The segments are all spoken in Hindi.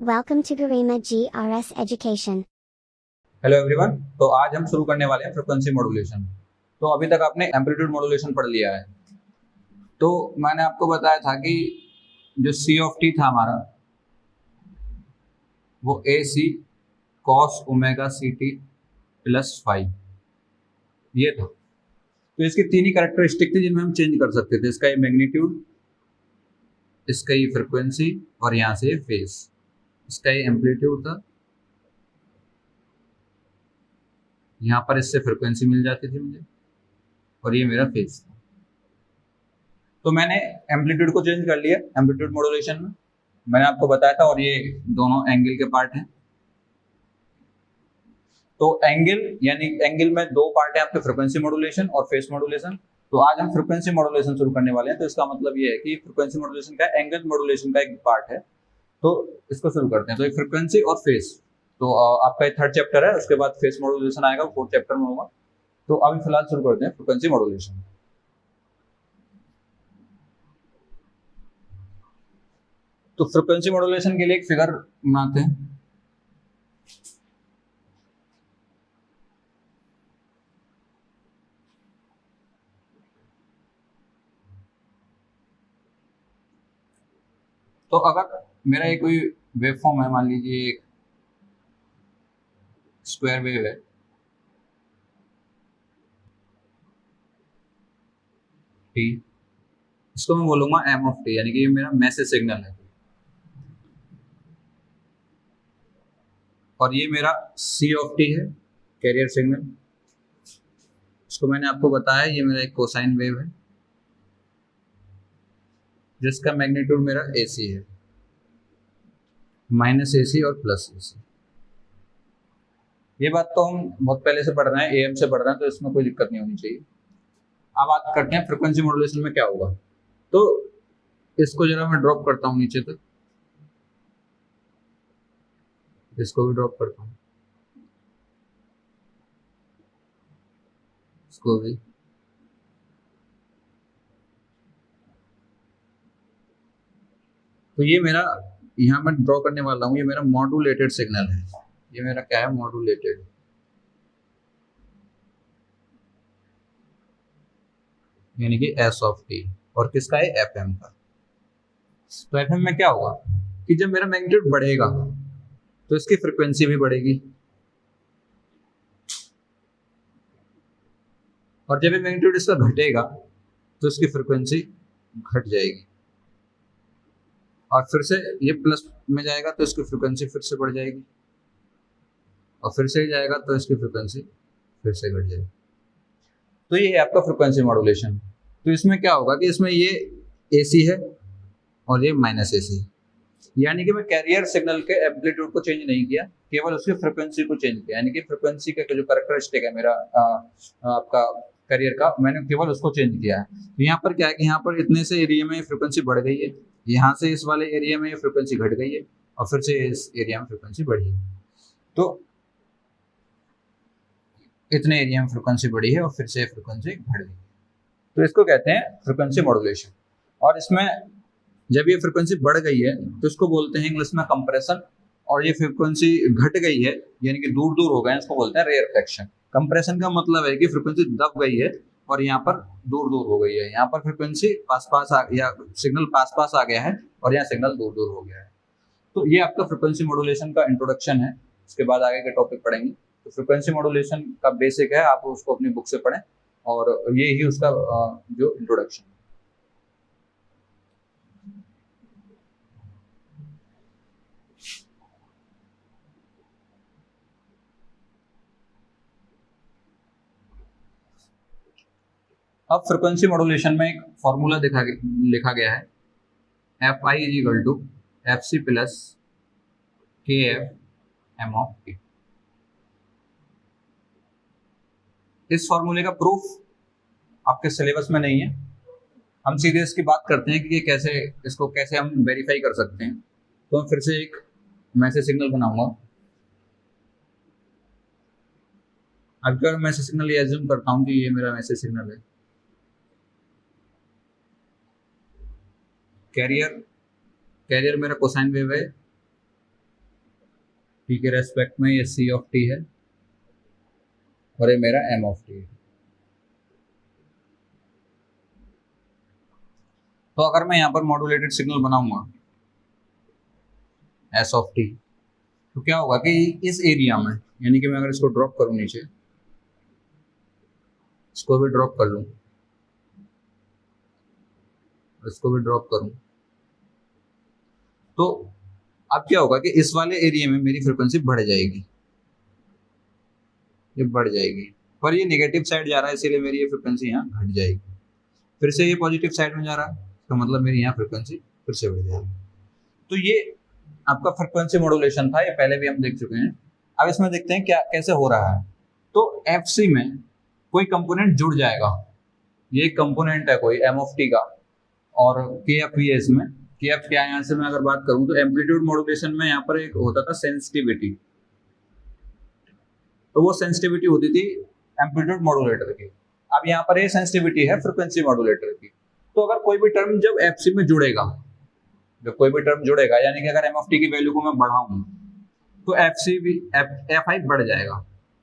Welcome to Garima GRS Education. Hello everyone. तो आज हम शुरू करने वाले हैं फ्रीक्वेंसी मॉड्यूलेशन। तो अभी तक आपने एम्पलीट्यूड मॉड्यूलेशन पढ़ लिया है। तो मैंने आपको बताया था कि जो सी ऑफ टी था हमारा, वो A c cos omega c t plus five, ये था। तो इसकी तीन ही कैरेक्टरिस्टिक थी जिनमें हम चेंज कर सकते थे। इसका ये मैग्नीट्यूड, इसका ये फ्रिक्वेंसी और यहाँ से फेस। इसका ये एम्पलीट्यूड था, यहाँ पर इससे फ्रिक्वेंसी मिल जाती थी मुझे, और ये मेरा फेस था। तो मैंने एम्पलीट्यूड को चेंज कर लिया एम्पलीट्यूड मॉड्यूलेशन में, मैंने आपको बताया था। और ये दोनों एंगल के पार्ट हैं। तो एंगल यानी एंगल में दो पार्ट है आपके, फ्रीक्वेंसी मॉड्यूलेशन और फेस मॉड्यूलेशन। तो आज हम फ्रीक्वेंसी मॉड्यूलेशन शुरू करने वाले हैं। तो इसका मतलब ये है कि फ्रीक्वेंसी मॉड्यूलेशन का एंगल मॉड्यूलेशन का एक पार्ट है। तो इसको शुरू करते हैं। तो एक फ्रीक्वेंसी और फेस, तो आपका थर्ड चैप्टर है, उसके बाद फेस मॉड्यूलेशन आएगा, फोर्थ चैप्टर में होगा। तो अभी फिलहाल शुरू करते हैं फ्रीक्वेंसी मॉड्यूलेशन। तो फ्रीक्वेंसी मॉड्यूलेशन के लिए एक फिगर बनाते हैं। तो अगर मेरा ये कोई वेव फॉर्म है, मान लीजिए एक स्क्वायर वेव है, टी, इसको मैं बोलूंगा एम ऑफ टी, यानी कि ये मेरा मैसेज सिग्नल है। और ये मेरा सी ऑफ टी है, कैरियर सिग्नल। इसको मैंने आपको बताया, ये मेरा एक कोसाइन वेव है जिसका मैग्नीट्यूड मेरा ए सी है, माइनस ए सी और प्लस ए सी। ये बात तो हम बहुत पहले से पढ़ रहे हैं, एएम से पढ़ रहे हैं, तो इसमें कोई दिक्कत नहीं होनी चाहिए। अब बात करते हैं फ्रीक्वेंसी मॉड्यूलेशन में क्या होगा। तो इसको जरा मैं ड्रॉप करता हूँ नीचे तक, इसको भी ड्रॉप करता हूँ, इसको भी। तो ये मेरा यहाँ मैं ड्रॉ करने वाला हूँ, ये मेरा मॉड्यूलेटेड सिग्नल है। ये मेरा क्या है, मॉड्यूलेटेड, यानी कि एस ऑफ टी। और किसका है, एफ एम का। तो एफ एम में क्या होगा कि जब मेरा मैग्नीट्यूड बढ़ेगा तो इसकी फ्रिक्वेंसी भी बढ़ेगी, और जब ये मैग्नीट्यूड इसका घटेगा तो इसकी फ्रिक्वेंसी घट जाएगी। और फिर से ये प्लस में जाएगा तो इसकी फ्रिक्वेंसी फिर से बढ़ जाएगी, और फिर से जाएगा तो इसकी फ्रिक्वेंसी फिर से घट जाएगी। तो ये है आपका फ्रिक्वेंसी मॉड्यूलेशन। तो इसमें क्या होगा कि इसमें ये एसी है और ये माइनस एसी, यानी कि मैं कैरियर सिग्नल के एम्पलीट्यूड को चेंज नहीं किया, केवल उसकी फ्रिक्वेंसी को चेंज किया। यानी कि फ्रिक्वेंसी का जो कैरेक्टरिस्टिक है मेरा आपका कैरियर का, मैंने केवल उसको चेंज किया है। तो यहाँ पर क्या है कि यहाँ पर इतने से एरिया में फ्रिक्वेंसी बढ़ गई है, यहाँ से इस वाले एरिया में फ्रिक्वेंसी घट गई है, और फिर से इस एरिया में फ्रिक्वेंसी बढ़ी है। तो इतने एरिया में फ्रिक्वेंसी बढ़ी है और फिर से फ्रिक्वेंसी घट गई। तो इसको कहते हैं फ्रिक्वेंसी मॉड्यूलेशन। और इसमें जब ये फ्रिक्वेंसी बढ़ गई है तो इसको बोलते हैं इंग्लिश में कंप्रेशन। और ये फ्रिक्वेंसी घट गई है यानी कि दूर दूर हो गए, इसको बोलते हैं रेयरफेक्शन। कंप्रेशन का मतलब है कि फ्रिक्वेंसी दब गई है और यहाँ पर दूर दूर हो गई है, यहाँ पर फ्रिक्वेंसी पास पास या सिग्नल पास पास आ गया है और यहाँ सिग्नल दूर दूर हो गया है। तो ये आपका फ्रिक्वेंसी मॉड्यूलेशन का इंट्रोडक्शन है। इसके बाद आगे के टॉपिक पढ़ेंगे। तो फ्रिक्वेंसी मॉड्यूलेशन का बेसिक है, आप उसको अपनी बुक से पढ़ें, और ये ही उसका जो इंट्रोडक्शन है। अब फ्रिक्वेंसी मॉड्यूलेशन में एक फॉर्मूला लिखा गया है, f i is equal to F C plus के एफ एम ऑफ टी। इस फॉर्मूले का प्रूफ आपके सिलेबस में नहीं है, हम सीधे इसकी बात करते हैं कि कैसे इसको कैसे हम वेरीफाई कर सकते हैं। तो मैं फिर से एक मैसेज सिग्नल बनाऊंगा। अगर मैसेज सिग्नल ये एज्यूम करता हूँ कि ये मेरा मैसेज सिग्नल है, कैरियर कैरियर मेरा कोसाइन वेव है, टी के रेस्पेक्ट में ये सी ऑफ टी है और ये मेरा एम ऑफ टी है। तो अगर मैं यहाँ पर मॉड्यूलेटेड सिग्नल बनाऊंगा एस ऑफ टी, तो क्या होगा कि इस एरिया में, यानी कि मैं अगर इसको ड्रॉप करूं नीचे, इसको भी ड्रॉप कर लूं, इसको भी ड्रॉप करूं, तो अब क्या होगा कि इस वाले एरिया में मेरी फ्रिक्वेंसी बढ़ जाएगी, ये बढ़ जाएगी, पर ये नेगेटिव साइड जा रहा है इसीलिए मेरी ये फ्रिक्वेंसी यहाँ घट जाएगी। फिर से ये पॉजिटिव साइड में जा रहा है तो मतलब मेरी यहाँ फ्रिक्वेंसी फिर से बढ़ जाएगी। तो ये आपका फ्रिक्वेंसी मॉड्यूलेशन था, ये पहले भी हम देख चुके हैं। अब इसमें देखते हैं क्या कैसे हो रहा है। तो एफसी में कोई कंपोनेंट जुड़ जाएगा, ये कंपोनेंट है कोई एम ऑफ टी का, और के एफ भी है इसमें। के एफ क्या है, यहाँ से मैं अगर बात करूँ तो एम्पलीट्यूड मॉड्यूलेशन में यहाँ पर एक होता था सेंसिटिविटी, तो वो सेंसिटिविटी होती थी एम्पलीट्यूड मॉड्यूलेटर की। अब यहाँ पर ये सेंसिटिविटी है फ्रिक्वेंसी मॉड्यूलेटर की। तो अगर कोई भी टर्म जब एफसी में जुड़ेगा, जब कोई भी टर्म जुड़ेगा, यानी कि अगर एम ऑफ टी की वैल्यू को मैं बढ़ाऊं तो एफसी भी एफ आई बढ़ जाएगा,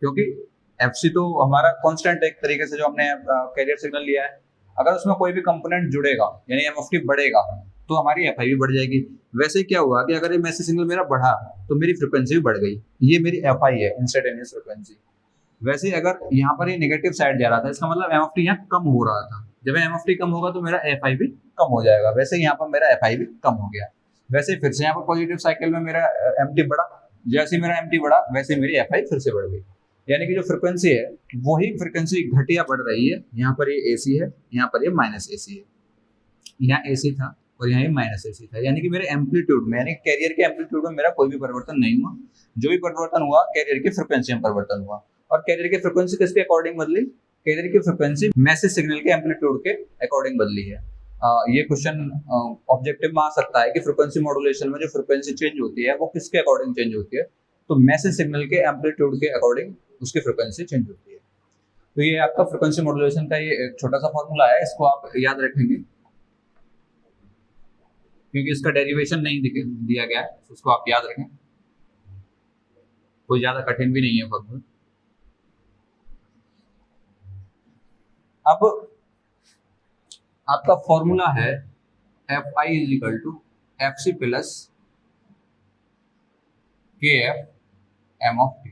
क्योंकि एफसी तो हमारा कांस्टेंट एक तरीके से जो हमने कैरियर सिग्नल लिया है, अगर उसमें कोई भी कंपोनेंट जुड़ेगा यानी एम ऑफ टी बढ़ेगा तो हमारी एफ आई भी बढ़ जाएगी। वैसे क्या हुआ कि अगर ये मैसेज सिग्नल मेरा बढ़ा तो मेरी फ्रिक्वेंसी भी बढ़ गई, ये मेरी एफ आई है, इंस्टेंटेनियस फ्रिक्वेंसी। वैसे ही अगर यहाँ पर ये नेगेटिव साइड जा रहा था, इसका मतलब एम ऑफ टी यहाँ कम हो रहा था। जब एम ऑफ टी कम होगा तो मेरा एफ आई भी कम हो जाएगा। वैसे यहाँ पर मेरा एफ आई भी कम हो गया। वैसे फिर से यहाँ पर पॉजिटिव साइकिल में मेरा एम टी बढ़ा, जैसे मेरा एम टी बढ़ा वैसे मेरी एफ आई फिर से बढ़ गई। यानी कि जो फ्रिक्वेंसी है वही फ्रिक्वेंसी घटिया बढ़ रही है। यहाँ पर ये एसी है, यहाँ पर ये माइनस एसी है, यहाँ एसी था और यहाँ ये माइनस एसी था। यानी कि मेरे एम्पलीट्यूड में, यानी कैरियर के एम्पलीट्यूड में मेरा कोई भी परिवर्तन नहीं हुआ। जो भी परिवर्तन हुआ कैरियर की फ्रिक्वेंसी में परिवर्तन हुआ। और कैरियर की फ्रिक्वेंसी किसके अकॉर्डिंग बदली? कैरियर की फ्रिक्वेंसी मैसेज सिग्नल के एम्पलीट्यूड के अकॉर्डिंग बदली है। ये क्वेश्चन ऑब्जेक्टिव में आ सकता है कि फ्रिक्वेंसी मॉड्यूलेशन में जो फ्रिक्वेंसी चेंज होती है वो किसके अकॉर्डिंग चेंज होती है? तो मैसेज सिग्नल के एम्पलीट्यूड के अकॉर्डिंग उसकी फ्रिक्वेंसी चेंज होती है। तो ये आपका फ्रिक्वेंसी मॉड्यूलेशन का ये एक छोटा सा फॉर्मूला है, इसको आप याद रखेंगे क्योंकि इसका डेरिवेशन नहीं दिया गया है, उसको आप याद रखें। कोई ज्यादा कठिन भी नहीं है फॉर्मूला। अब आपका फॉर्मूला है f i is equal to F C plus के एफ एम ऑफ टी।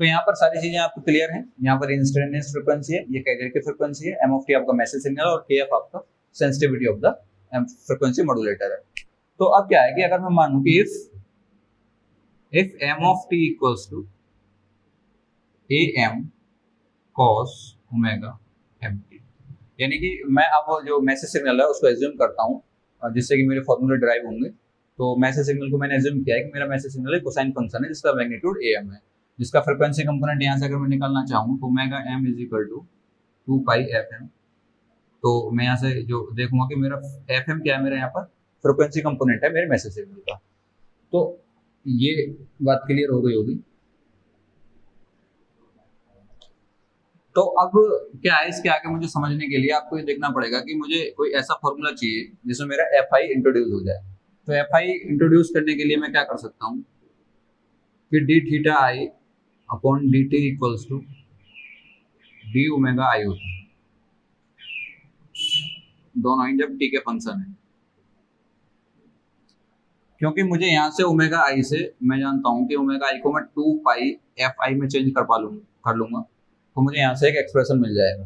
तो यहाँ पर सारी चीजें आपको क्लियर हैं। यहाँ पर इंस्टेंटेनियस फ्रिक्वेंसी है, ये कैरियर की फ्रिक्वेंसी है, एम ऑफ टी आपका मैसेज सिग्नल और के एफ आपका sensitivity of the frequency modulator है। तो अब क्या है कि अगर मैं मानूं कि if m of t equals to a m cos omega m t, यानी कि मैं अब जो मैसेज सिग्नल है उसको एज्यूम करता हूँ जिससे कि मेरे फॉर्मूले ड्राइव होंगे। तो मैसेज सिग्नल को मैंने एज्यूम किया है कि मेरा मैसेज सिग्नल एक कोसाइन फंक्शन है जिसका मैग्नीट्यूड ए एम है, जिसका फ्रिक्वेंसी कंपोनेंट यहाँ से अगर मैं निकालना चाहूँ तो omega M is equal to 2 pi F M. तो मैं यहाँ से जो देखूंगा कि मेरा एफ एम क्या है, मेरा यहाँ पर फ्रिक्वेंसी कंपोनेंट है मेरे मैसेज सिग्नल का। तो ये बात क्लियर हो गई होगी। तो अब क्या है, इसके आगे मुझे समझने के लिए आपको ये देखना पड़ेगा कि मुझे कोई ऐसा फॉर्मूला चाहिए जिसमें मेरा एफ आई इंट्रोड्यूस हो जाए। तो एफ आई इंट्रोड्यूस करने के लिए मैं क्या कर सकता हूँ कि D theta I upon D T equals to D omega I होता है, दोनों ही जब टी के फंक्शन है। क्योंकि मुझे यहाँ से ओमेगा आई से मैं जानता हूँ कि ओमेगा आई को मैं 2 पाई एफ आई में चेंज कर लूंगा तो मुझे यहाँ से एक एक्सप्रेशन मिल जाएगा।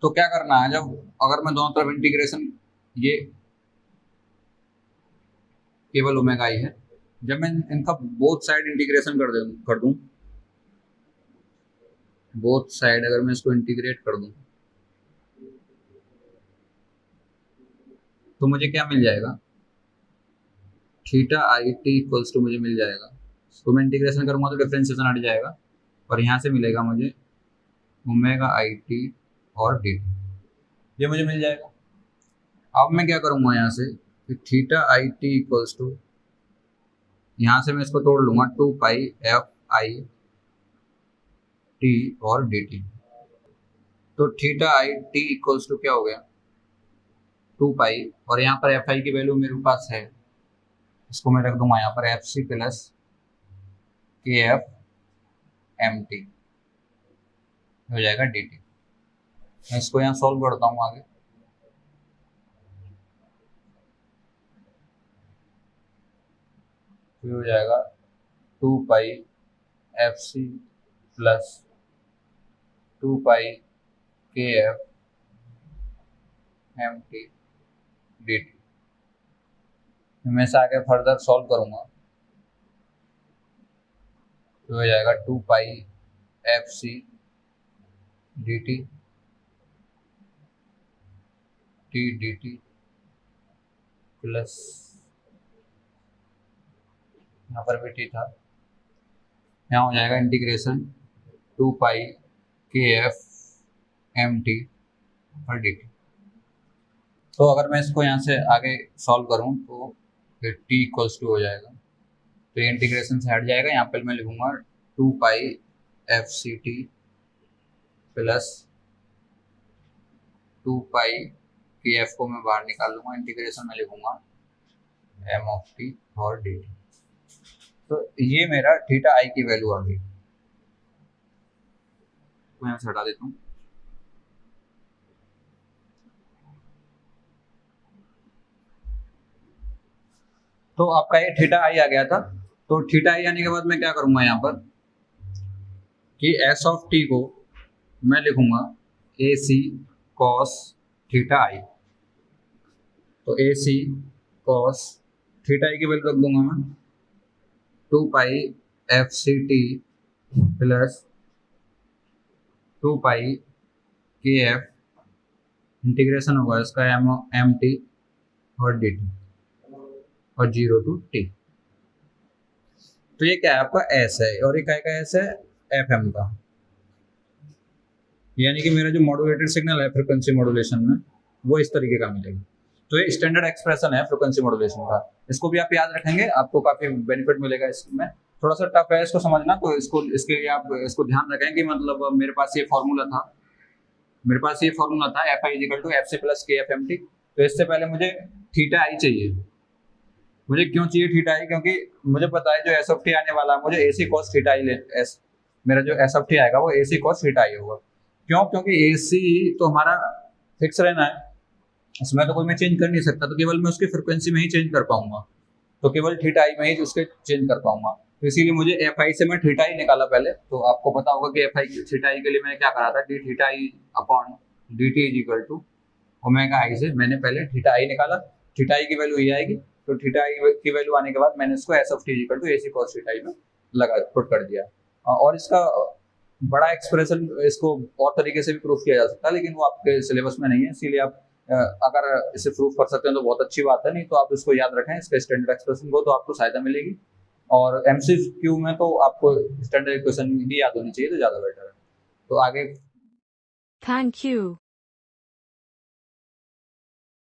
तो क्या करना है, जब अगर मैं दोनों तरफ इंटीग्रेशन, ये केवल ओमेगा आई है, जब मैं इनका बोथ साइड इंटीग्रेशन कर दूं, बोथ साइड अगर मैं इसको इंटीग्रेट कर दूं तो मुझे क्या मिल जाएगा, theta I T equals to मुझे मिल जाएगा। तो मैं इंटीग्रेशन करूंगा तो डिफरेंशिएशन हट जाएगा और यहाँ से मिलेगा मुझे ओमेगा आई टी और डी टी, ये मुझे मिल जाएगा। अब मैं क्या करूंगा यहाँ से कि theta I T equals to, यहाँ से मैं इसको तोड़ लूंगा 2 पाई एफ आई टी और डी टी। तो theta I T equals to क्या हो गया, टू पाई, और यहाँ पर एफ आई की वैल्यू मेरे पास है, इसको मैं रख दूंगा यहाँ पर एफ सी प्लस के एफ एम टी हो जाएगा डी टी। मैं इसको यहाँ सॉल्व करता हूँ आगे। फिर हो जाएगा टू पाई एफ सी प्लस टू पाई के F M t d t. मैं इसे आगे फर्दर सॉल्व करूंगा तो हो जाएगा two pi f c d t t d t plus यहाँ पर भी टी था, यहाँ हो जाएगा इंटीग्रेशन टू पाई के एफ एम टी और डी टी। तो अगर मैं इसको यहाँ से आगे सॉल्व करूँ तो फिर टी इक्वल्स टू हो जाएगा, तो ये इंटीग्रेशन से हट जाएगा। यहाँ पर मैं लिखूंगा two pi f c t plus two pi के एफ को मैं बाहर निकाल लूंगा, इंटीग्रेशन में लिखूंगा एम ऑफ टी और डी टी। तो ये मेरा थीटा आई की वैल्यू आ गई। मैं इसे हटा देता हूँ। तो आपका ये थीटा आई आ गया था। तो थीटा आई आने के बाद मैं क्या करूंगा यहाँ पर कि एस ऑफ टी को मैं लिखूंगा ए सी कॉस थीटा आई। तो ए सी कॉस थीटा आई की वैल्यू रख दूंगा मैं two pi f c t plus two pi के एफ, इंटीग्रेशन होगा इसका एम टी और डी टी और 0 टू टी। तो ये क्या है आपका एस है, और ये क्या का एस है एफ एम का, यानी कि मेरा जो मॉड्यूलेटेड सिग्नल है फ्रिक्वेंसी मॉड्यूलेशन में वो इस तरीके का मिलेगा। तो ये स्टैंडर्ड एक्सप्रेशन है फ्रिक्वेंसी मॉड्यूलेशन का, इसको भी आप याद रखेंगे, आपको काफी बेनिफिट मिलेगा इसमें। थोड़ा सा टफ है इसको समझना, तो इसके लिए आप इसको ध्यान रखें कि मतलब मेरे पास ये फॉर्मूला था F I equal to F C plus के एफ एम टी। तो इससे पहले मुझे थीटा आई चाहिए। मुझे क्यों चाहिए थीटा आई? क्योंकि मुझे पता है जो एस ऑफ टी आने वाला है मुझे ए सी कॉस थीटा आई मेरा जो एस ऑफ टी आएगा वो ए सी कॉस थीटा आई होगा। क्यों? क्योंकि ए सी तो हमारा फिक्स रहना है, इसमें तो कोई मैं चेंज कर नहीं सकता, तो केवल मैं उसकी फ्रिक्वेंसी में ही चेंज कर पाऊंगा, तो केवल थीटा आई में ही उसके चेंज कर पाऊंगा। तो इसीलिए मुझे एफ आई से मैं थीटा आई निकाला पहले। तो आपको पता होगा कि एफ आई थीटा आई के लिए मैंने क्या करा था, D theta I upon D T is equal to omega I से मैंने पहले थीटा आई निकाला। थीटा आई की वैल्यू ये आएगी, तो थीटा आई की वैल्यू आने के बाद मैंने इसको s of t is equal to A c cos theta i में पुट कर दिया। और इसका बड़ा एक्सप्रेशन इसको और तरीके से भी प्रूफ किया जा सकता है, लेकिन वो आपके सिलेबस में नहीं है, इसीलिए आप अगर इसे प्रूफ कर सकते हैं तो बहुत अच्छी बात है, नहीं तो आप इसको याद रखें इसका स्टैंडर्ड एक्सप्रेशन को, तो आपको सहायता मिलेगी। और एमसीक्यू में तो आपको स्टैंडर्ड इक्वेशन ही याद होनी चाहिए, तो ज्यादा बेटर है। तो आगे Thank you.